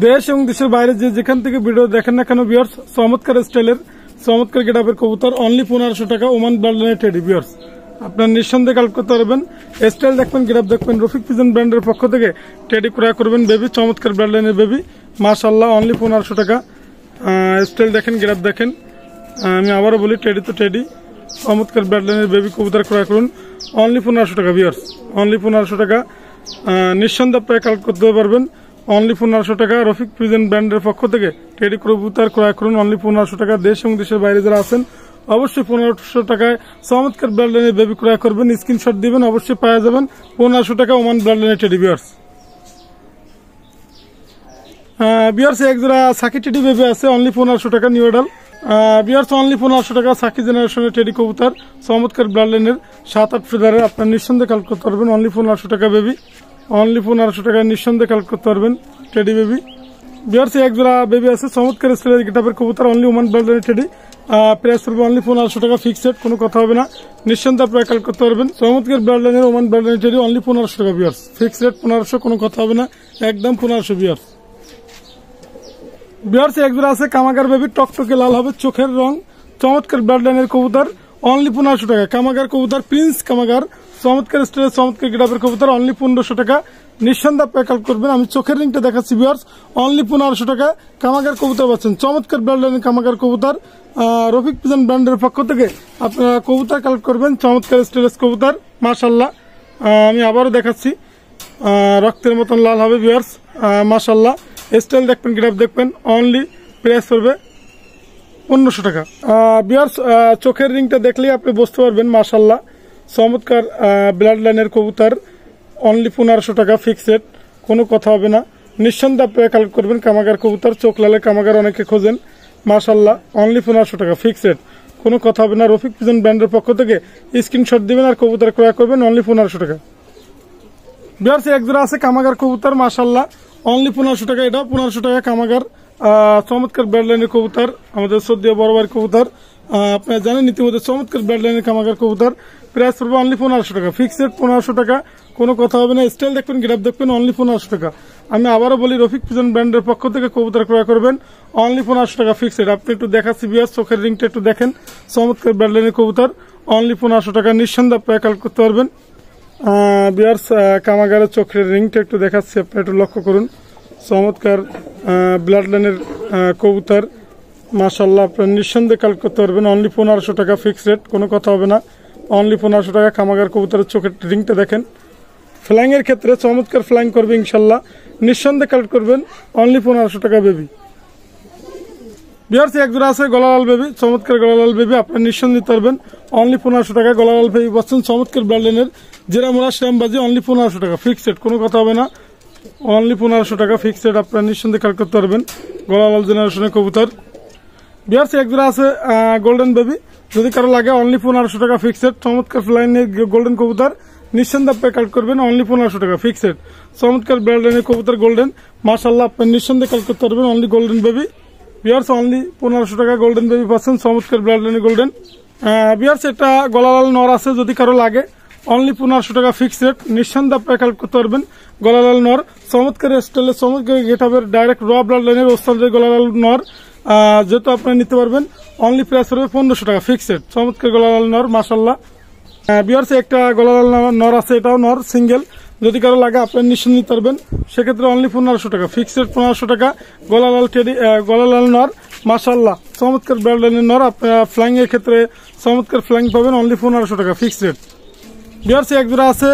দেশ এবং দেশের বাইরে যে যেখান থেকে ভিডিও দেখেন না কেন ভিউয়ার্স, চমৎকার স্টাইলের চমৎকার গেটআপের কবুতর অনলি 1500 টাকা ওমান ব্লাডলাইনের টেডি। ভিউয়ার্স আপনার নিঃসন্দেহে কালেক্ট করতে পারবেন। স্টাইল দেখবেন, গেটআপ দেখবেন, রফিক পিজন ব্র্যান্ডের পক্ষ থেকে টেডি ক্রয় করবেন। বেবি চমৎকার ব্লাডলাইনের বেবি, মাশাআল্লাহ, অনলি 1500 টাকা। স্টাইল দেখেন, গেটআপ দেখেন। আমি আবারও বলি, টেডি তো টেডি, চমৎকার ব্লাডলাইনের বেবি কবুতর ক্রয় করুন অনলি 1500 টাকা। ভিউয়ার্স অনলি 1500 টাকা নিঃসন্দেহে আপনারা কালেক্ট করতে পারবেন অনলি 1500 টাকা। রফিক পিজন ব্র্যান্ডের পক্ষ থেকে টেডি কবুতর ক্রয় করুন অনলি 1500 টাকা। দেশ এবং দেশের বাইরে যারা আছেন অবশ্যই 1500 টাকায় চমৎকার ব্লাডলাইনের বেবি ক্রয় করবেন। স্ক্রিনশট দিবেন, অবশ্যই পাওয়া যাবেন 1500 টাকা ওমান ব্লাডলাইনের টেডি। ভিউয়ার্স এক জোড়া সাকি টেডি বেবি আছে অনলি 1500 টাকা, নিউ অ্যাডাল। ভিউয়ার্স অনলি 1500 টাকা সাকি জেনারেশনের টেডি কবুতর, চমৎকার ব্লাডলাইনের 7-8 ফেদারের। আপনার নিঃসন্দেহে কালেক্ট করতে পারবেন অনলি 1500 টাকা বেবি, অনলি 1500 টাকা নিঃসন্দেহে কালেক্ট করতে পারবেন টেডি বেবি। ভিউয়ার্স এক জোড়া বেবি আছে চমৎকার স্টাইলের গেটআপের কবুতর অনলি ওমান ব্লাডলাইনের টেডি। প্রাইস পড়বে অনলি 1500 টাকা, ফিক্সড, কোনো কথা হবে না। নিঃসন্দেহে আপনারা কালেক্ট করতে পারবেন চমৎকার ব্লাডলাইনের ওমান ব্লাডলাইনের টেডি অনলি 1500 টাকা। ভিউয়ার্স ফিক্সড 1500, কোনো কথা হবে না, একদম 1500। ভিউয়ার্স এক জোড়া আছে কামাগার বেবি, টকটকে লাল হবে চোখের রং, চমৎকার ব্লাডলাইনের কবুতর অনলি 1500 টাকা। কামাগার কবুতর, প্রিন্স কামাগার, চমৎকার স্টাইলের চমৎকার গেটআপের কবুতর অনলি 1500 টাকা। নিঃসন্দেহে আপনারা কালেক্ট করবেন। আমি চোখের রিংটা দেখাচ্ছি ভিউয়ার্স, অনলি 1500 টাকা কামাগার কবুতর পাচ্ছেন, চমৎকার ব্লাডলাইনের কামাগার কবুতর। রফিক পিজন ব্র্যান্ডের পক্ষ থেকে আপনারা কবুতর কালেক্ট করবেন, চমৎকার স্টাইলের কবুতর, মাশাআল্লাহ। আমি আবারও দেখাচ্ছি, রক্তের মতন লাল হবে ভিউয়ার্স, মাশাআল্লাহ। স্টাইল দেখবেন, গেটআপ দেখবেন, অনলি প্রাইস পড়বে 1500 টাকা। ভিউয়ার্স চোখের রিংটা দেখলেই আপনি বুঝতে পারবেন, মাশাআল্লাহ, চমৎকার ব্লাডলাইনের কবুতর অনলি 1500 টাকা, ফিক্সড, কোনো কথা হবে না। নিঃসন্দেহে আপনারা কালেক্ট করবেন কামাগার কবুতর, চোখ লালে কামাগার অনেকে খোঁজেন, মাশাআল্লাহ, অনলি 1500 টাকা, ফিক্সড, কোনো কথা হবে না। রফিক পিজন ব্র্যান্ডের পক্ষ থেকে স্ক্রিনশট দিবেন আর কবুতর ক্রয় করবেন অনলি 1500 টাকা। ভিউয়ার্স এক জোড়া আছে কামাগার কবুতর, মাশাআল্লাহ, অনলি 1500 টাকা। এটা 1500 টাকা কামাগার, চমৎকার ব্লাডলাইনের কবুতর, আমাদের সৌদিয়া বড় ভাইয়ের কবুতর। আপনারা জানেন ইতিমধ্যে চমৎকার ব্লাডলাইনের কামাগার কবুতর, প্রাইস পড়বে অনলি 1500 টাকা, ফিক্সড 1500 টাকা, কোনো কথা হবে না। স্টাইল দেখবেন, গেটআপ দেখবেন, অনলি 1500 টাকা। আমি আবারও বলি, রফিক পিজন ব্র্যান্ডের পক্ষ থেকে কবুতর ক্রয় করবেন অনলি 1500 টাকা, ফিক্সড। আপনি একটু দেখাচ্ছি ভিউয়ার্স, চোখের রিংটা একটু দেখেন, চমৎকার ব্লাডলাইনের কবুতর অনলি 1500 টাকা। নিঃসন্দেহে আপনারা কালেক্ট করতে পারবেন। ভিউয়ার্স কামাগারের চোখের রিংটা একটু দেখাচ্ছি, আপনারা একটু লক্ষ্য করুন, চমৎকার ব্লাডলাইনের কবুতর, মাশাআল্লাহ, আপনারা নিঃসন্দেহে কালেক্ট করতে পারবেন অনলি 1500 টাকা, ফিক্সড, কোনো কথা হবে না, অনলি 1500 টাকা। কামাগার কবুতরের চোখের রিংটা দেখেন, ফ্লাইং এর ক্ষেত্রে চমৎকার ফ্লাইং করবে ইনশাল্লাহ, নিঃসন্দেহে কালেক্ট করবেন অনলি 1500 টাকা বেবি। ভিউয়ার্স এক জোড়া আছে গলালাল বেবি, চমৎকার গলালাল বেবি, আপনারা নিঃসন্দেহে নিতে পারবেন অনলি 1500 টাকা। গলালাল বেবি পাচ্ছেন চমৎকার ব্লাডলাইনের, জেরামোরা শ্যামবাজি, অনলি 1500 টাকা, ফিক্সড, কোনো কথা হবে না, অনলি 1500 টাকা, ফিক্সড, আপনারা নিঃসন্দেহে কালেক্ট করতে পারবেন গলালাল জেনারেশনের কবুতর। ভিউয়ার্স এক জোড়া আছে গোল্ডেন বেবি, যদি কারো লাগে অনলি 1500 টাকা, ফিক্সড, চমৎকার ফ্লাইনের গোল্ডেন কবুতর, নিঃসন্দেহে আপনারা কালেক্ট করবেন অনলি 1500 টাকা, ফিক্সড, চমৎকার ব্লাডলাইনের কবুতর গোল্ডেন, মাশাআল্লাহ, আপনারা নিঃসন্দেহে কালেক্ট করতে পারবেন only golden baby. Viewers only 1500 টাকা গোল্ডেন বেবি পাচ্ছেন, চমৎকার ব্লাডলাইনের গোল্ডেন। ভিউয়ার্স একটা গলালাল নর আছে, যদি কারো লাগে অনলি 1500 টাকা, ফিক্সড, নিঃসন্দেহে আপনারা কালেক্ট করতে পারবেন গলালাল নর, চমৎকার স্টাইলের চমৎকার গেটআপের ডাইরেক্ট র ব্লাডলাইনের ওস্তাদের গলালাল নর, যেহেতু আপনারা নিতে পারবেন অনলি প্রাইস হবে 1500 টাকা, ফিক্সড, চমৎকার গলালাল নর, মাশাআল্লাহ। ভিউয়ার্স একটা গলালাল নর আছে, এটাও নর সিঙ্গেল, যদি কারো লাগে আপনারা নিঃসন্দেহে নিতে পারবেন, সেক্ষেত্রে অনলি 1500 টাকা, ফিক্সড 1500 টাকা। গলালাল টেডি, গলালাল নর, মাশাআল্লাহ, চমৎকার ব্লাডলাইনের নর, আপনারা ফ্লাইং এর ক্ষেত্রে চমৎকার ফ্লাইং পাবেন অনলি 1500 টাকা, ফিক্সড। ভিউয়ার্স এক জোড়া আছে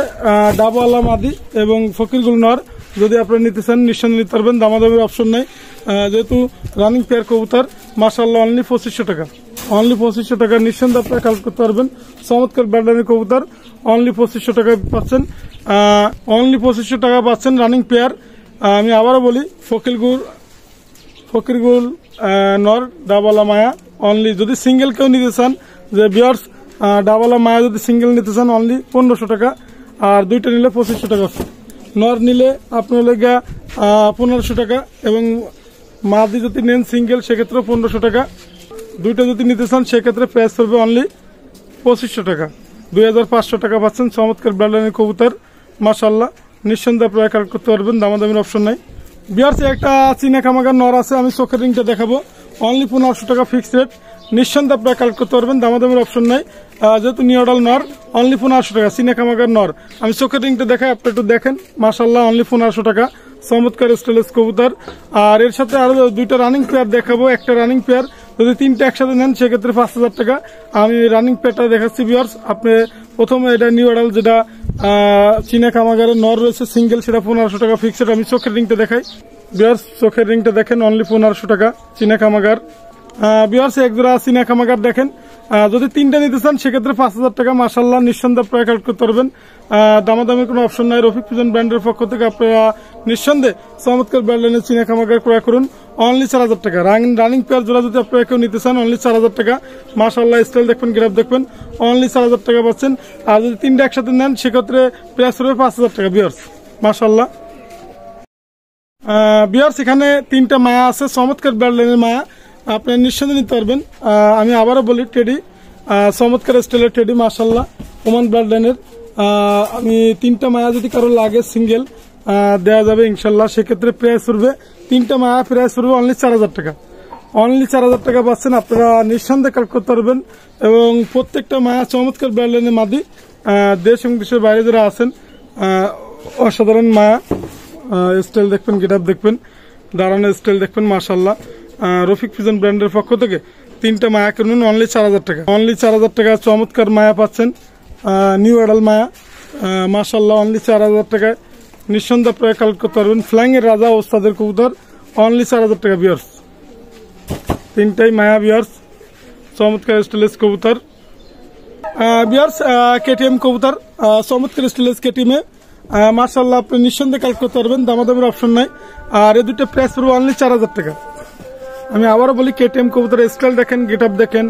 ডাবো আলা মাদি এবং ফকিরগুল নর, যদি আপনারা নিতে চান নিঃসন্দেহে নিতে পারবেন, দামাদামির অপশন নাই, যেহেতু রানিং পেয়ার কবুতর, মাশাআল্লাহ, অনলি 2500 টাকা, অনলি 2500 টাকা, নিঃসন্দেহে আপনারা কালেক্ট করতে পারবেন চমৎকার ব্লাডলাইনের কবুতর অনলি 2500 টাকা পাচ্ছেন, অনলি 2500 টাকা পাচ্ছেন রানিং পেয়ার। আমি আবারও বলি, ফকিরগুল নর ডাবালা মায়া অনলি, যদি সিঙ্গেল কেউ নিতে চান, যে ভিউয়ার্স ডাবালা মায়া যদি সিঙ্গেল নিতে চান অনলি 1500 টাকা, আর দুইটা নিলে 2500 টাকা, নর নিলে আপনার লেগে 1500 টাকা, এবং মাদি যদি নেন সিঙ্গেল সেক্ষেত্রে 1500 টাকা, দুইটা যদি নিতে চান সেক্ষেত্রে প্রাইস পড়বে অনলি 2500 টাকা, 2500 টাকা পাচ্ছেন চমৎকার ব্লাডলাইনের কবুতর, মাশাআল্লাহ, নিঃসন্দেহে আপনারা কালেক্ট করতে পারবেন, দামাদামির অপশন নাই, বিয়ার্স একটা চীনা কামাগার নর আছে, আমি চোখের রিংটা দেখাবো। অনলি 1500 টাকা ফিক্সড রেট, নিঃসন্দেহে আপনারা কালেক্ট করতে পারবেন, দামাদামের অপশন নাই। যেহেতু নিউডাল নর, অনলি 1500 টাকা চীনা কামাগার নর। আমি চোখের রিংটা দেখাই, আপনি একটু দেখেন। মাশাআল্লাহ, অনলি 1500 টাকা, চমৎকার স্টেলেস কবুতর। আর এর সাথে আরো দুইটা রানিং পেয়ার দেখাবো। একটা রানিং পেয়ার যদি তিনটা একসাথে নেন সেক্ষেত্রে 5000 টাকা। আমি রানিং পেয়ারটা দেখাচ্ছি ভিউয়ার্স। আপনি প্রথমে এটা নিউডাল যেটা চীনা কামাগারের নর রয়েছে সিঙ্গেল, সেটা 1500 টাকা ফিক্সড। আমি চোখের রিংটা দেখাই ভিউয়ার্স, চোখের রিংটা দেখেন, অনলি 1500 টাকা চীনা কামাগার। ভিউয়ার্স এক জোড়া চীনা কামাগার দেখেন, যদি তিনটা নিতে চান সেক্ষেত্রে 5000 টাকা। মাশাআল্লাহ, নিঃসন্দেহে আপনারা কালেক্ট করতে পারবেন, দামাদামের কোনো অপশন নাই। রফিক পিজন ব্র্যান্ডের পক্ষ থেকে আপনারা নিঃসন্দেহে চমৎকার ব্র্যান্ডের চীনা কামাগার ক্রয় করুন, অনলি 4000 টাকা। রানিং পেয়ার জোড়া যদি আপনারা কেউ নিতে চান অনলি 4000 টাকা। মাশাআল্লাহ, স্টাইল দেখবেন, গ্রাফ দেখবেন, অনলি 4000 টাকা পাচ্ছেন। আর যদি তিনটা একসাথে নেন সেক্ষেত্রে প্রাইস হবে 5000 টাকা ভিউয়ার্স। মাশাআল্লাহ ভিউয়ার্স, এখানে তিনটা মায়া আছে, চমৎকার ব্র্যান্ডের মায়া, আপনি নিঃসন্দেহে নিতে পারবেন। আমি আবারও বলি, টেডি, চমৎকার স্টাইলের টেডি, মাশাআল্লাহ, ওমান ব্লাড লাইনের। আমি তিনটা মায়া যদি কারো লাগে সিঙ্গেল দেওয়া যাবে ইনশাল্লাহ। সেক্ষেত্রে প্রাইস পড়বে, তিনটা মায়া প্রাইস পড়বে অনলি 4000 টাকা। অনলি 4000 টাকা পাচ্ছেন, আপনারা নিঃসন্দেহে কালেক্ট করতে পারবেন। এবং প্রত্যেকটা মায়া চমৎকার ব্লাড লাইনের মাদি, দেশ এবং দেশের বাইরে যারা আছেন অসাধারণ মায়া। স্টাইল দেখবেন, গেটআপ দেখবেন, দাঁড়ানোর স্টাইল দেখবেন, মাশাআল্লাহ। রফিক পিজন ব্র্যান্ডের পক্ষ থেকে তিনটা মায়া কিনুন, অনলি 4000 টাকা। অনলি 4000 টাকা চমৎকার মায়া পাচ্ছেন, নিউ অ্যাডাল মায়া, মাশাআল্লাহ, অনলি 4000 টাকায় নিঃসন্দেহে আপনারা কালেক্ট করতে পারবেন। ফ্লাইং এর রাজা ওস্তাদের কবুতর, অনলি 4000 টাকা ভিউয়ার্স। তিনটাই মায়া ভিউয়ার্স, চমৎকার স্টেলেস কবুতর ভিউয়ার্স। কেটিএম কবুতর, চমৎকার স্টেলেস কেটিএম এ, মাশাআল্লাহ, আপনি নিঃসন্দেহে কালেক্ট করতে পারবেন, দামাদামের অপশন নাই। আর এই দুটো প্রাইস পড়বে অনলি 4000 টাকা। আমি আবারও বলি, কেটিএম কবুতরের স্টাইল দেখেন, গেটআপ দেখেন,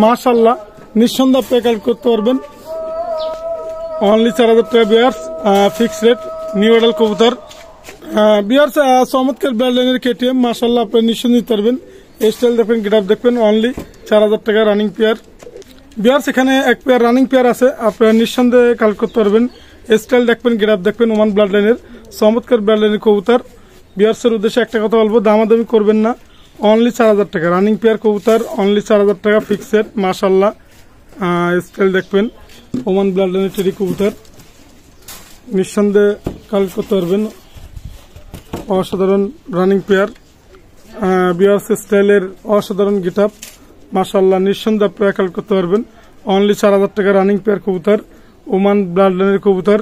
মাশাআল্লাহ, নিঃসন্দেহে আপনি কালেক্ট করতে পারবেন, অনলি 4000 টাকা viewers, fixed rate, new adult কবুতর ভিউয়ার্স। চমৎকার ব্র্যান্ড লাইনের কেটিএম, মাশাআল্লাহ, আপনি নিঃসন্দেহে নিতে পারবেন। স্টাইল দেখবেন, গেটআপ দেখবেন, অনলি 4000 টাকা রানিং পেয়ার ভিউয়ার্স। এখানে এক পেয়ার রানিং পেয়ার আছে, আপনারা নিঃসন্দেহে কালেক্ট করতে পারবেন। স্টাইল দেখবেন, গেটআপ দেখবেন, ওমান ব্লাড লাইনের চমৎকার ব্লাড লাইনের কবুতর ভিউয়ার্সের উদ্দেশ্যে একটা কথা বলবো, দামাদামি করবেন না, অনলি 4000 টাকা রানিং পেয়ার কবুতর, অনলি 4000 টাকা ফিক্সড। মাশাআল্লাহ, স্টাইল দেখবেন, ওমান ব্লাড লাইনের টেডি কবুতর, নিঃসন্দেহে কালেক্ট করতে পারবেন, অসাধারণ রানিং পেয়ার ভিউয়ার্স। স্টাইলের অসাধারণ গেটআপ, মাশাআল্লাহ, নিঃসন্দেহে আপনারা কালেক্ট করতে পারবেন, অনলি 4000 টাকা রানিং পেয়ার কবুতর, ওমান ব্লাড লাইনের কবুতর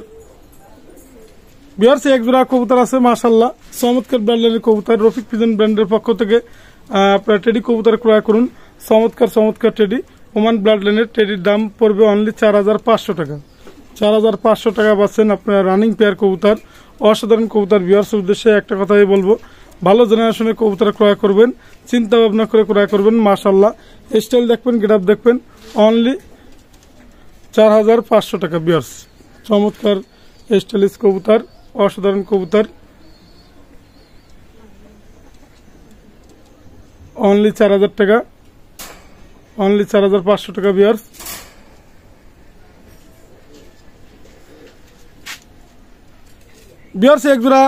ভিউয়ার্স। এক জোড়া কবুতর আছে, মাশাআল্লাহ, চমৎকার ব্লাড লাইনের কবুতর। রফিক পিজন ব্র্যান্ডের পক্ষ থেকে আপনারা টেডি কবুতর ক্রয় করুন, চমৎকার চমৎকার টেডি, ওমান ব্লাড লাইনের টেডির দাম পড়বে অনলি 4500 টাকা। 4500 টাকা পাচ্ছেন আপনারা রানিং পেয়ার কবুতর, অসাধারণ কবুতর ভিউয়ার্স। উদ্দেশ্যে একটা কথাই বলবো, ভালো জেনারেশনের কবুতর ক্রয় করবেন, চিন্তা ভাবনা করে ক্রয় করবেন। মাশাআল্লাহ, স্টাইল দেখবেন, গেটআপ দেখবেন, অনলি 4500 টাকা ভিউয়ার্স। চমৎকার স্টাইলিশ কবুতর, অসাধারণ কবুতর, অনলি 4000 টাকা, অনলি 4500 টাকা ভিউয়ার্স। ভিউয়ার্স এক জোড়া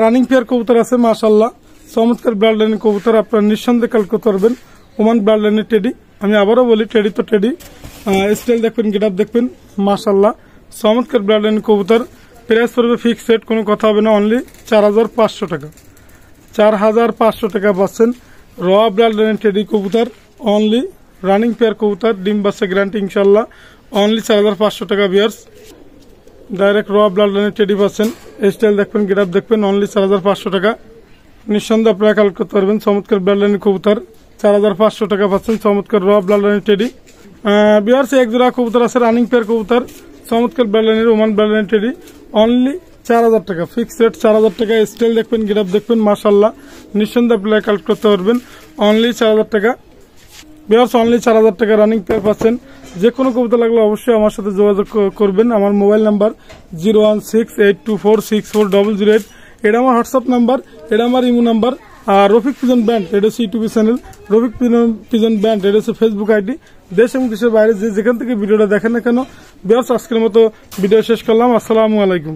রানিং পেয়ার কবুতর আছে, মাশাআল্লাহ, চমৎকার ব্লাড লাইনের কবুতর, আপনারা নিঃসন্দেহে কালেক্ট করতে পারবেন, ওমান ব্লাড লাইনের টেডি। আমি আবারও বলি, টেডি তো টেডি, স্টাইল দেখবেন, গেটআপ দেখবেন, মাশাআল্লাহ, চমৎকার ব্লাড লাইনের কবুতর। প্রাইস পড়বে ফিক্সড রেট, কোনো কথা হবে না, অনলি 4500 টাকা। 4500 টাকা পাচ্ছেন র ব্লাড লাইনের টেডি কবুতর, অনলি রানিং পেয়ার কবুতর, ডিম বাচ্চা গ্যারান্টি ইনশাল্লাহ, অনলি 4500 টাকা ভিউয়ার্স। ডাইরেক্ট র ব্লাড লাইনের টেডি পাচ্ছেন, স্টাইল দেখবেন, গেটআপ দেখবেন, অনলি 4500 টাকা। নিঃসন্দেহে আপনারা কালেক্ট করতে পারবেন, চমৎকার ব্লাড লাইনের কবুতর, 4500 টাকা পাচ্ছেন, চমৎকার র ব্লাড লাইনের টেডি ভিউয়ার্স। এক জোড়া কবুতর আছে, রানিং পেয়ার কবুতর, চমৎকার ব্লাড লাইনের ওমান ব্লাড লাইনের টেডি, অনলি 4000 টাকা ফিক্সড রেট, 4000 টাকা। স্টাইল দেখবেন, গেটআপ দেখবেন, মাশাআল্লাহ, নিঃসন্দেহে আপনারা কালেক্ট করতে পারবেন, অনলি 4000 টাকা ভিউয়ার্স, অনলি 4000 টাকা রানিং পেয়ার পাচ্ছেন। যে কোনো কবুতর লাগলে অবশ্যই আমার সাথে যোগাযোগ করবেন। আমার মোবাইল নাম্বার 01682464008, এটা আমার হোয়াটসঅ্যাপ নাম্বার, এটা আমার ইমো নাম্বার। আর রফিক পিজন ব্যান্ড, এটা হচ্ছে YouTube channel, Rafiq pigeon band, এটা হচ্ছে ফেসবুক আইডি। দেশ এবং দেশের বাইরে যেখান থেকে ভিডিওটা দেখেন না কেন ভিউয়ার্স, আজকের মতো ভিডিও শেষ করলাম। আসসালামু আলাইকুম।